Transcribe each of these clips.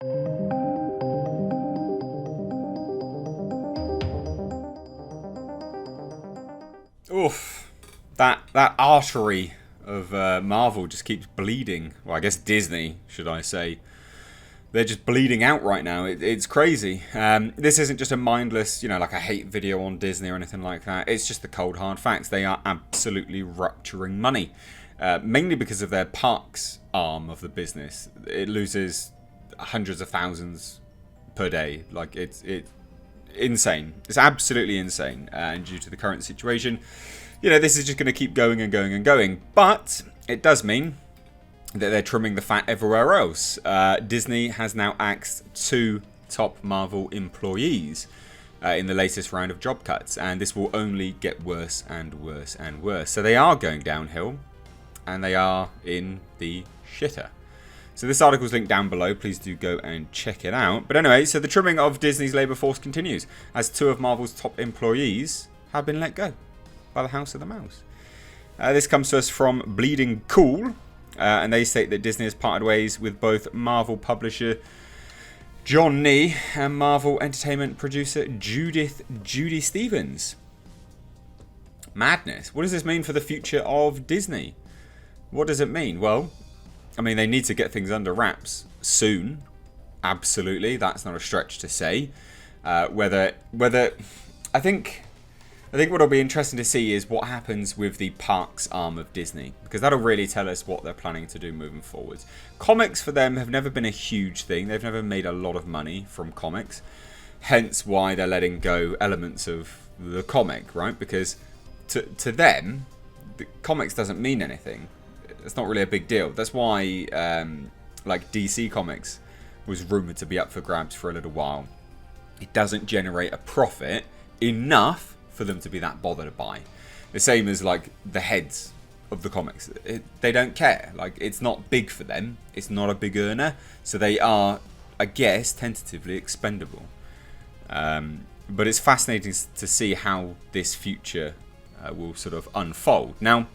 Oof. That artery of Marvel just keeps bleeding. Well, I guess Disney, should I say. They're just bleeding out right now. It's crazy. This isn't just a mindless, like a hate video on Disney or anything like that. It's just the cold hard facts. They are absolutely rupturing money. Mainly because of their parks arm of the business. It loses hundreds of thousands per day. Like, it's insane. It's absolutely insane. And due to the current situation, this is just going to keep going and going and going. But it does mean that they're trimming the fat everywhere else. Disney has now axed 2 top Marvel employees in the latest round of job cuts. And this will only get worse and worse and worse. So they are going downhill. And they are in the shitter. So this article is linked down below. Please do go and check it out. But anyway, so the trimming of Disney's labour force continues as 2 of Marvel's top employees have been let go by the House of the Mouse. This comes to us from Bleeding Cool. And they state that Disney has parted ways with both Marvel publisher John Nee and Marvel Entertainment producer Judith Judy Stephens. Madness. What does this mean for the future of Disney? What does it mean? Well, I mean, they need to get things under wraps soon. Absolutely, that's not a stretch to say. Whether I think what'll be interesting to see is what happens with the parks arm of Disney, because that'll really tell us what they're planning to do moving forward. Comics for them have never been a huge thing. They've never made a lot of money from comics, hence why they're letting go elements of the comic, right? Because to them, the comics doesn't mean anything. It's not really a big deal. That's why like DC Comics was rumoured to be up for grabs for a little while. It doesn't generate a profit enough for them to be that bothered by. The same as like the heads of the comics. They don't care. Like, it's not big for them. It's not a big earner. So they are, I guess, tentatively expendable. But it's fascinating to see how this future will sort of unfold. Now,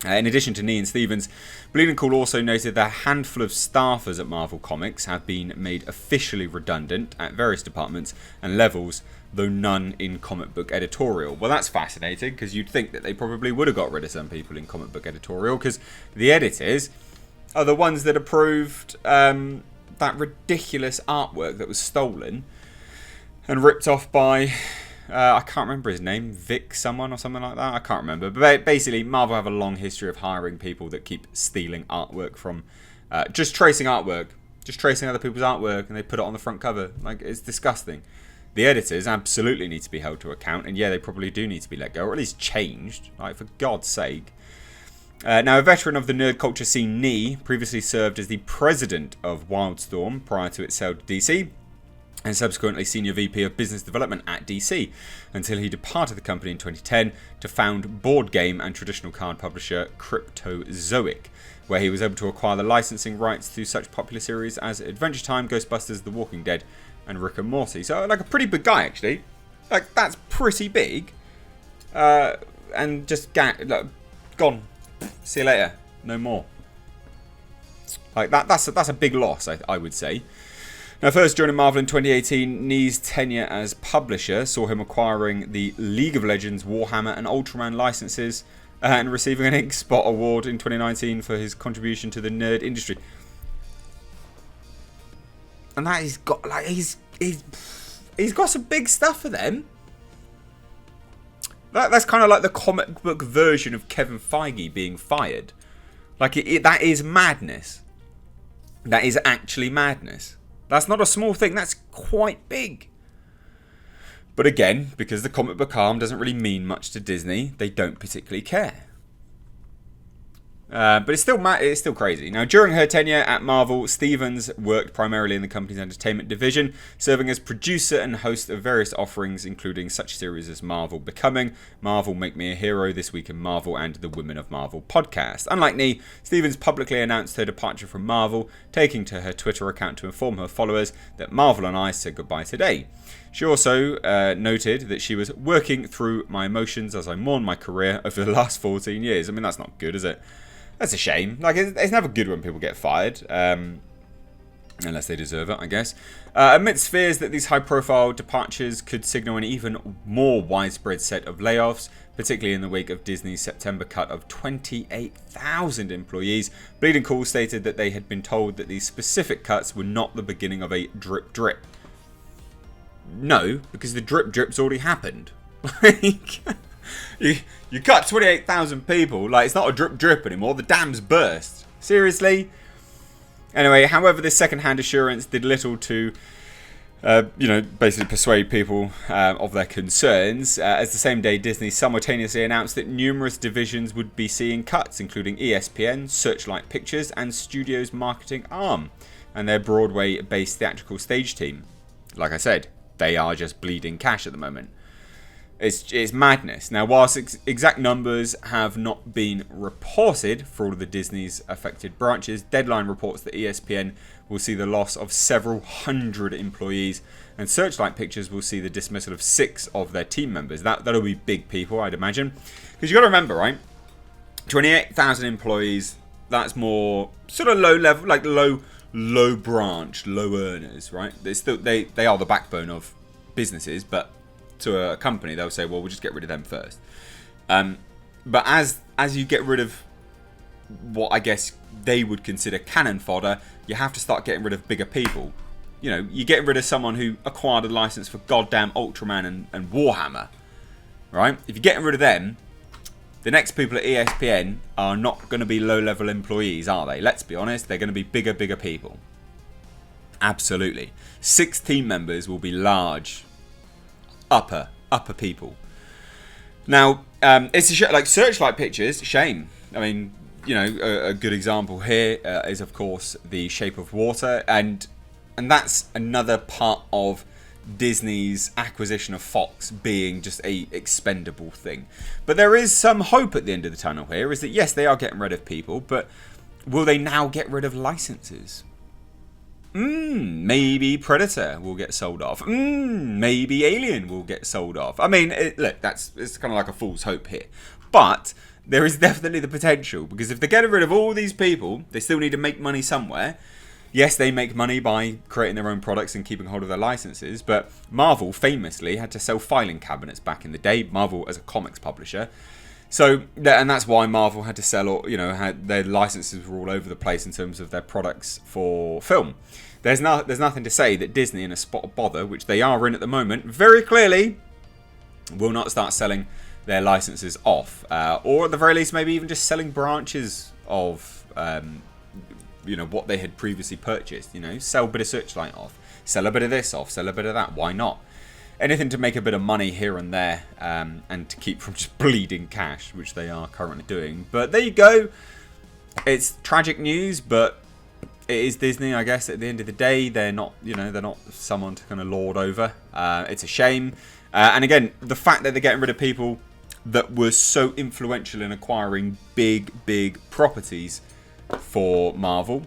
in addition to Nee and Stephens, Bleeding Cool also noted that a handful of staffers at Marvel Comics have been made officially redundant at various departments and levels, though none in comic book editorial. Well, that's fascinating, because you'd think that they probably would have got rid of some people in comic book editorial, because the editors are the ones that approved that ridiculous artwork that was stolen and ripped off by... I can't remember his name, Vic someone or something like that. I can't remember. But basically, Marvel have a long history of hiring people that keep stealing artwork from... just tracing artwork. Just tracing other people's artwork, and they put it on the front cover. Like, it's disgusting. The editors absolutely need to be held to account. And yeah, they probably do need to be let go, or at least changed. Like, for God's sake. Now, a veteran of the nerd culture scene, Nee, previously served as the president of Wildstorm prior to its sale to DC, and subsequently Senior VP of Business Development at DC, until he departed the company in 2010 to found board game and traditional card publisher Cryptozoic, where he was able to acquire the licensing rights to such popular series as Adventure Time, Ghostbusters, The Walking Dead, and Rick and Morty. So, like, a pretty big guy, actually. Like, that's pretty big. And just gone. See you later. No more. Like, that's a big loss, I would say. Now, first joining Marvel in 2018, Nee's tenure as publisher saw him acquiring the League of Legends, Warhammer, and Ultraman licenses, and receiving an Ink Spot award in 2019 for his contribution to the nerd industry. And that he's got, like, he's got some big stuff for them. That's kind of like the comic book version of Kevin Feige being fired. Like, that is madness. That is actually madness. That's not a small thing. That's quite big. But again, because the comic book arm doesn't really mean much to Disney, they don't particularly care. But it's still crazy. Now, during her tenure at Marvel, Stephens worked primarily in the company's entertainment division, serving as producer and host of various offerings, including such series as Marvel Becoming, Marvel Make Me a Hero, This Week in Marvel, and the Women of Marvel podcast. Unlike Nee, Stephens publicly announced her departure from Marvel, taking to her Twitter account to inform her followers that Marvel and I said goodbye today. She also noted that she was working through my emotions as I mourn my career over the last 14 years. I mean, that's not good, is it? That's a shame. Like, it's never good when people get fired. Unless they deserve it, I guess. Amidst fears that these high-profile departures could signal an even more widespread set of layoffs, particularly in the wake of Disney's September cut of 28,000 employees, Bleeding Cool stated that they had been told that these specific cuts were not the beginning of a drip drip. No, because the drip drip's already happened. you cut 28,000 people, like it's not a drip drip anymore, the dam's burst. Seriously? Anyway, however, this second-hand assurance did little to, basically persuade people of their concerns, as the same day Disney simultaneously announced that numerous divisions would be seeing cuts, including ESPN, Searchlight Pictures, and Studio's marketing arm, and their Broadway-based theatrical stage team. Like I said, they are just bleeding cash at the moment. It's madness. Now, whilst exact numbers have not been reported for all of the Disney's affected branches, Deadline reports that ESPN will see the loss of several hundred employees, and Searchlight Pictures will see the dismissal of 6 of their team members. That'll be big people, I'd imagine. Because you've got to remember, right? 28,000 employees, that's more sort of low level, like low branch, low earners, right? They are the backbone of businesses, but to a company, they'll say, well, we'll just get rid of them first. But as you get rid of what I guess they would consider cannon fodder, you have to start getting rid of bigger people. You know, you're getting rid of someone who acquired a license for goddamn Ultraman and Warhammer, right? If you're getting rid of them, the next people at ESPN are not going to be low-level employees, are they? Let's be honest, they're going to be bigger people. Absolutely. 6 team members will be large, upper people. Now, it's like Searchlight Pictures, shame. I mean, you know, a good example here is of course The Shape of Water, and that's another part of Disney's acquisition of Fox being just a expendable thing. But there is some hope at the end of the tunnel here, is that yes, they are getting rid of people, but will they now get rid of licenses? Maybe Predator will get sold off. Maybe Alien will get sold off. I mean, look, it's kind of like a fool's hope here. But there is definitely the potential, because if they're getting rid of all these people, they still need to make money somewhere. Yes, they make money by creating their own products and keeping hold of their licenses, but Marvel famously had to sell filing cabinets back in the day. Marvel as a comics publisher. So, and that's why Marvel had to sell, had their licenses were all over the place in terms of their products for film. There's nothing to say that Disney, in a spot of bother, which they are in at the moment, very clearly will not start selling their licenses off. Or at the very least, maybe even just selling branches of, what they had previously purchased. Sell a bit of Searchlight off, sell a bit of this off, sell a bit of that. Why not? Anything to make a bit of money here and there, and to keep from just bleeding cash, which they are currently doing. But there you go. It's tragic news, but it is Disney, I guess. At the end of the day, they're not someone to kind of lord over. It's a shame. And again, the fact that they're getting rid of people that were so influential in acquiring big properties for Marvel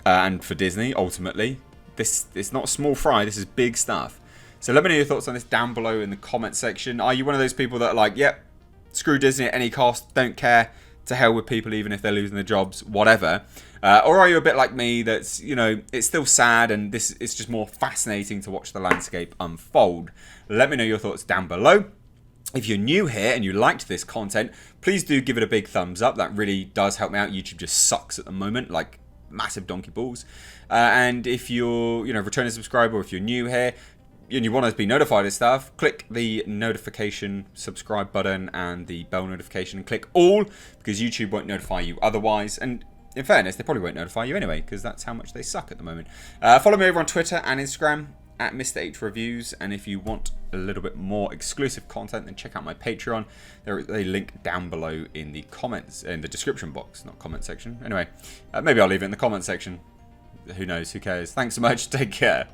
and for Disney, ultimately, it's not small fry. This is big stuff. So let me know your thoughts on this down below in the comment section. Are you one of those people that are like, yep, screw Disney at any cost, don't care, to hell with people even if they're losing their jobs, whatever? Or are you a bit like me that's, it's still sad and it's just more fascinating to watch the landscape unfold? Let me know your thoughts down below. If you're new here and you liked this content, please do give it a big thumbs up. That really does help me out. YouTube just sucks at the moment, like massive donkey balls. And if you're, returning subscriber, or if you're new here, and you want to be notified of stuff, click the notification subscribe button and the bell notification and click all, because YouTube won't notify you otherwise. And in fairness, they probably won't notify you anyway, because that's how much they suck at the moment. Follow me over on Twitter and Instagram at Mr. H Reviews, and if you want a little bit more exclusive content, then check out my Patreon. There is a link down below in the comments, in the description box, not comment section. Anyway, maybe I'll leave it in the comment section. Who knows? Who cares? Thanks so much. Take care.